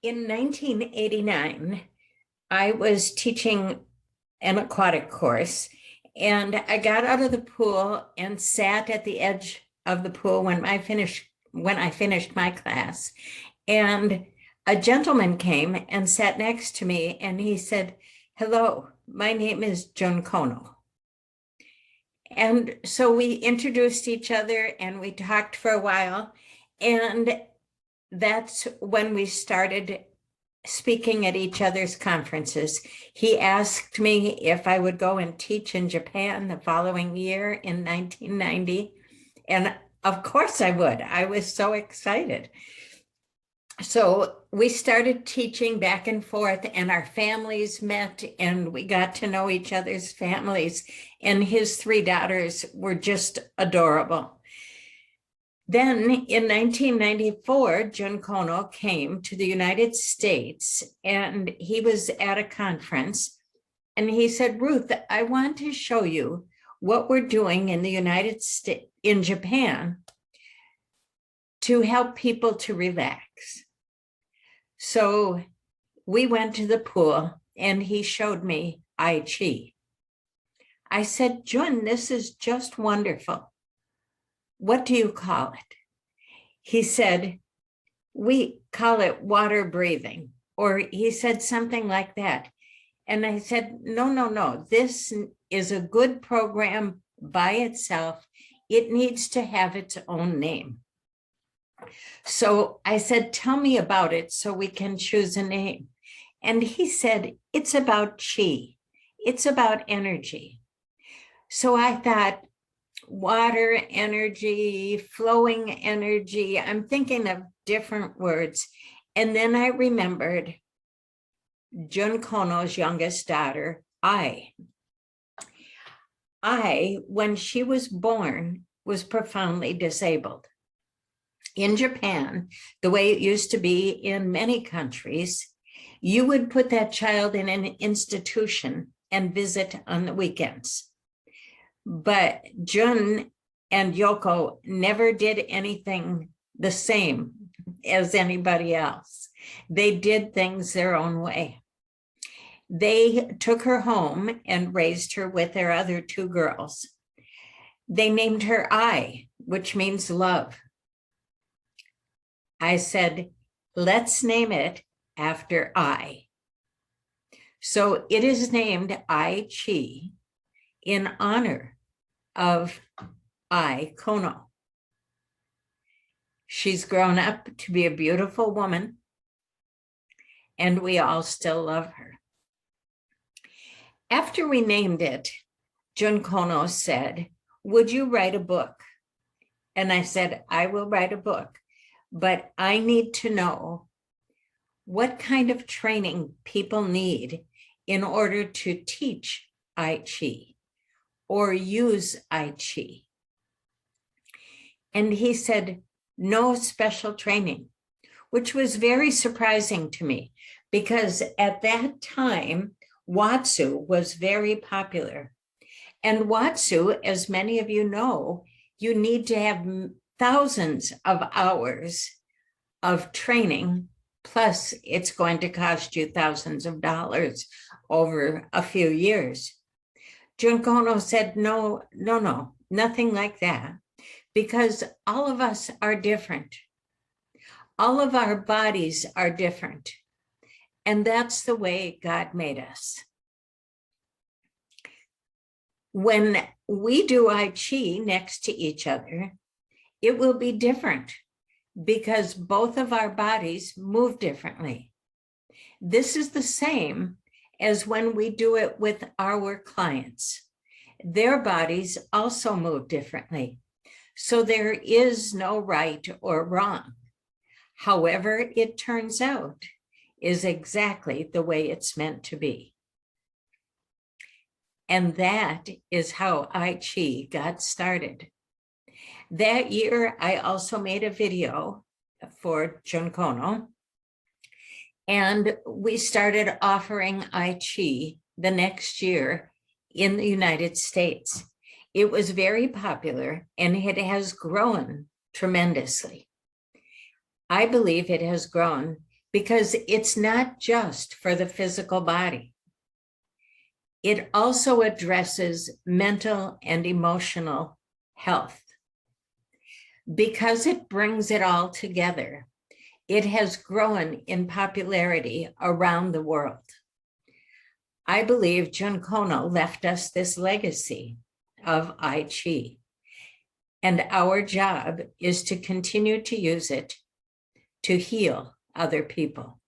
In 1989, I was teaching an aquatic course, and I got out of the pool and sat at the edge of the pool when I finished my class. And a gentleman came and sat next to me, and he said, "Hello, my name is Jun Kono." And so we introduced each other and we talked for a while. And that's when we started speaking at each other's conferences. He asked me if I would go and teach in Japan the following year in 1990. And of course I would. I was so excited. So we started teaching back and forth, and our families met, and we got to know each other's families. And his three daughters were just adorable. Then in 1994, Jun Kono came to the United States, and he was at a conference, and he said, "Ruth, I want to show you what we're doing in the United States, in Japan, to help people to relax." So we went to the pool and he showed me I Chi. I said, "Jun, this is just wonderful. What do you call it?" He said, "We call it water breathing," or he said something like that. And I said, no, this is a good program by itself. It needs to have its own name. So I said, "Tell me about it so we can choose a name." And he said, "It's about chi. It's about energy." So I thought, water energy, flowing energy. I'm thinking of different words. And then I remembered Jun Kono's youngest daughter, when she was born, was profoundly disabled. In Japan, the way it used to be in many countries, you would put that child in an institution and visit on the weekends. But Jun and Yoko never did anything the same as anybody else. They did things their own way. They took her home and raised her with their other two girls. They named her which means love. I said, "Let's name it after I." So it is named I Chi in honor of I Kono. She's grown up to be a beautiful woman, and we all still love her. After we named it, Jun Kono said, "Would you write a book?" And I said, "I will write a book. But I need to know what kind of training people need in order to teach I Chi or use I Chi." And he said, "No special training," which was very surprising to me because at that time, Watsu was very popular. And Watsu, as many of you know, you need to have thousands of hours of training, plus it's going to cost you thousands of dollars over a few years. Jun Kono said, no, nothing like that, because all of us are different. All of our bodies are different. And that's the way God made us. When we do I Chi next to each other, it will be different because both of our bodies move differently. This is the same as when we do it with our clients. Their bodies also move differently. So there is no right or wrong. However it turns out is exactly the way it's meant to be. And that is how I Chi got started. That year, I also made a video for Jun Kono, and we started offering I Chi the next year in the United States. It was very popular and it has grown tremendously. I believe it has grown because it's not just for the physical body. It also addresses mental and emotional health. Because it brings it all together, it has grown in popularity around the world. I believe Junkono left us this legacy of I Chi, and our job is to continue to use it to heal other people.